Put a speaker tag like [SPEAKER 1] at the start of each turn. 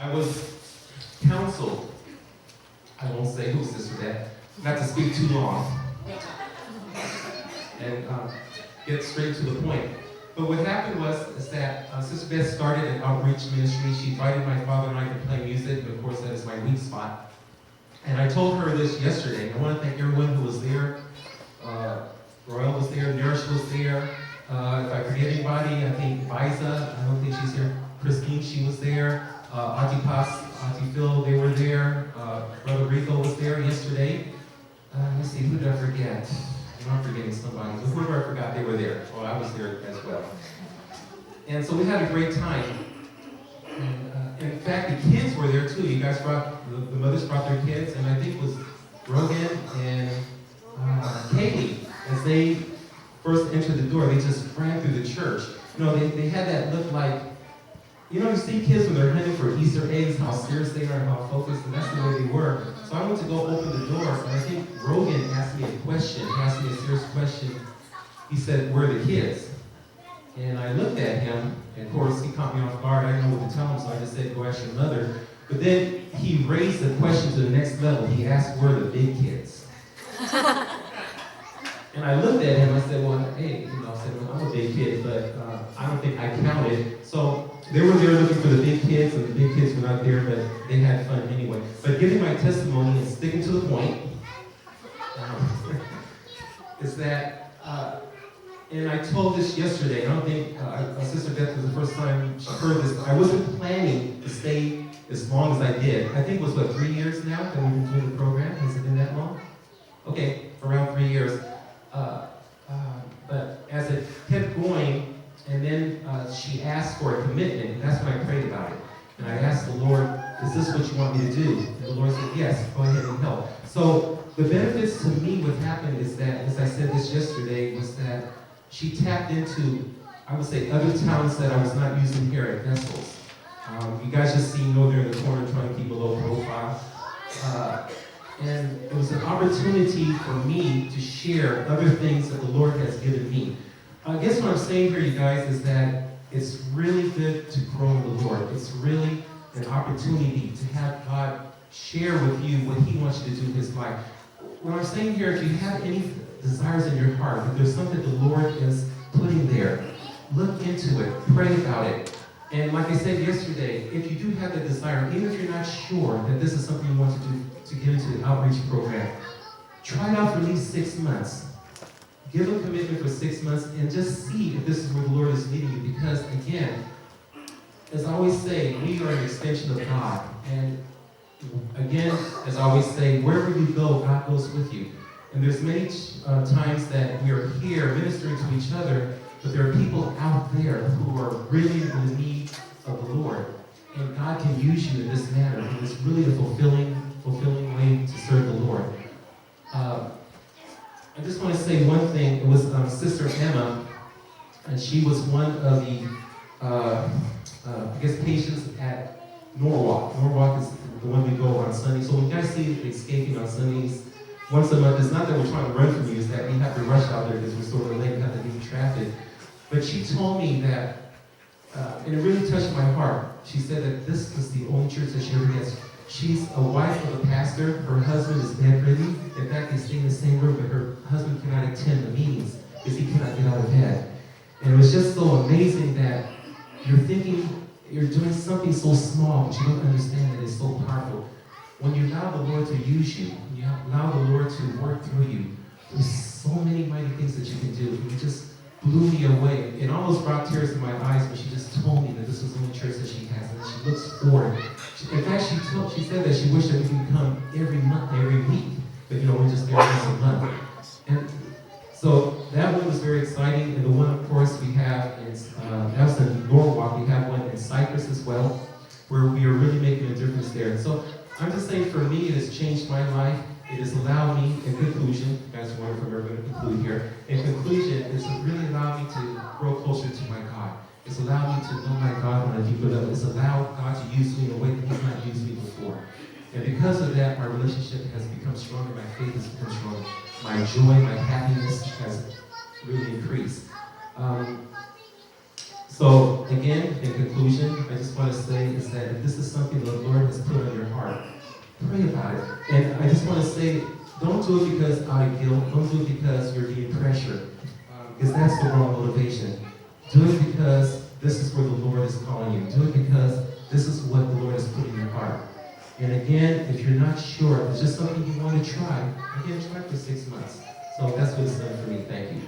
[SPEAKER 1] I was counseled, I won't say who's this or that, not to speak too long and get straight to the point. But what happened is that Sister Beth started an outreach ministry. She invited my father and I to play music, and of course that is my weak spot. And I told her this yesterday. I want to thank everyone who was there. Royal was there, Nourish was there. If I forget anybody, I think Liza, I don't think she's here. Christine, she was there. Auntie Pas, Auntie Phil, they were there. Brother Rico was there yesterday. Let's see, who did I forget? I'm forgetting somebody. But whoever I forgot, they were there. Well, I was there as well. And so we had a great time. And in fact, the kids were there too. You guys brought, the mothers brought their kids, and I think it was Rogan and Kaylee. As they first entered the door, they just ran through the church. You know, they had that look like, you know, you see kids when they're hunting for Easter eggs, how serious they are and how focused, and that's the way they were. So I went to go open the door, and I think Rogan asked me a question. He asked me a serious question. He said, "Where are the kids?" And I looked at him, and of course he caught me off guard. I didn't know what to tell him, so I just said, "Go ask your mother." But then he raised the question to the next level. He asked, "Where are the big kids?" And I looked at him, I said, "Well, hey, you know," I said, "Well, I'm a big kid, but I don't think I counted." So they were there looking for the big kids, and the big kids were not there, but they had fun anyway. But giving my testimony and sticking to the point is that, and I told this yesterday, I don't think Sister Beth was the first time she heard this, but I wasn't planning to stay as long as I did. I think it was, 3 years now that we've been doing the program? Has it been that long? Okay, around 3 years. But as it kept going, and then she asked for a commitment, and that's when I prayed about it. And I asked the Lord, "Is this what you want me to do?" And the Lord said, "Yes, go ahead and help." So the benefits to me, what happened is that, as I said this yesterday, was that she tapped into, I would say, other talents that I was not using here at Vessels. You guys just see me over there in the corner trying to keep a low profile. And it was an opportunity for me to share other things that the Lord has given me. I guess what I'm saying here, you guys, is that it's really good to grow in the Lord. It's really an opportunity to have God share with you what He wants you to do in His life. What I'm saying here, if you have any desires in your heart, if there's something the Lord is putting there, look into it, pray about it. And like I said yesterday, if you do have that desire, even if you're not sure that this is something you want to do to get into the outreach program, try it out for at least 6 months. Give a commitment for 6 months and just see if this is where the Lord is leading you. Because again, as I always say, we are an extension of God. And again, as I always say, wherever you go, God goes with you. And there's many times that we are here ministering to each other, but there are people out there who are really in the need of the Lord. And God can use you in this manner. And it's really a fulfilling way to serve the Lord. I just want to say one thing. It was Sister Emma, and she was one of the, patients at Norwalk. Norwalk is the one we go on Sunday. So when you guys see escaping on Sundays, once a month, it's not that we're trying to run from you, it's that we have to rush out there because we're sort of late, we have to leave traffic. But she told me that, and it really touched my heart. She said that this was the only church that she ever gets. She's a wife of a pastor. Her husband is bedridden. In fact, they stay in the same room, but her husband cannot attend the meetings because he cannot get out of bed. And it was just so amazing that you're thinking you're doing something so small, but you don't understand that it's so powerful. When you allow the Lord to use you, when you allow the Lord to work through you, there's so many mighty things that you can do. It just blew me away. It almost brought tears to my eyes when she just told me that this was the only church that she has, and that she looks forward. In fact, she said that she wished that we could come every month, every week, but we're just there once a month. And so that one was very exciting, and the one, of course, we have is that's in Norwalk. We have one in Cyprus as well, where we are really making a difference there. So I'm just saying, for me, it has changed my life. It has allowed me, in conclusion, you guys are wondering if we're going to conclude here. In conclusion, it's really allowed me to grow closer to my God. It's allowed me to know my God on a deeper level. It's allowed God to use me in a way that He's not used me before. And because of that, my relationship has become stronger. My faith has become stronger. My joy, my happiness has really increased. So again, in conclusion, I just want to say is that if this is something the Lord has put on your heart, pray about it. And I just want to say, don't do it because out of guilt. Don't do it because you're being pressured, because that's the wrong motivation. Do it because this is where the Lord is calling you. Do it because this is what the Lord has put in your heart. And again, if you're not sure, if it's just something you want to try, again, try for 6 months. So that's what it's done for me. Thank you.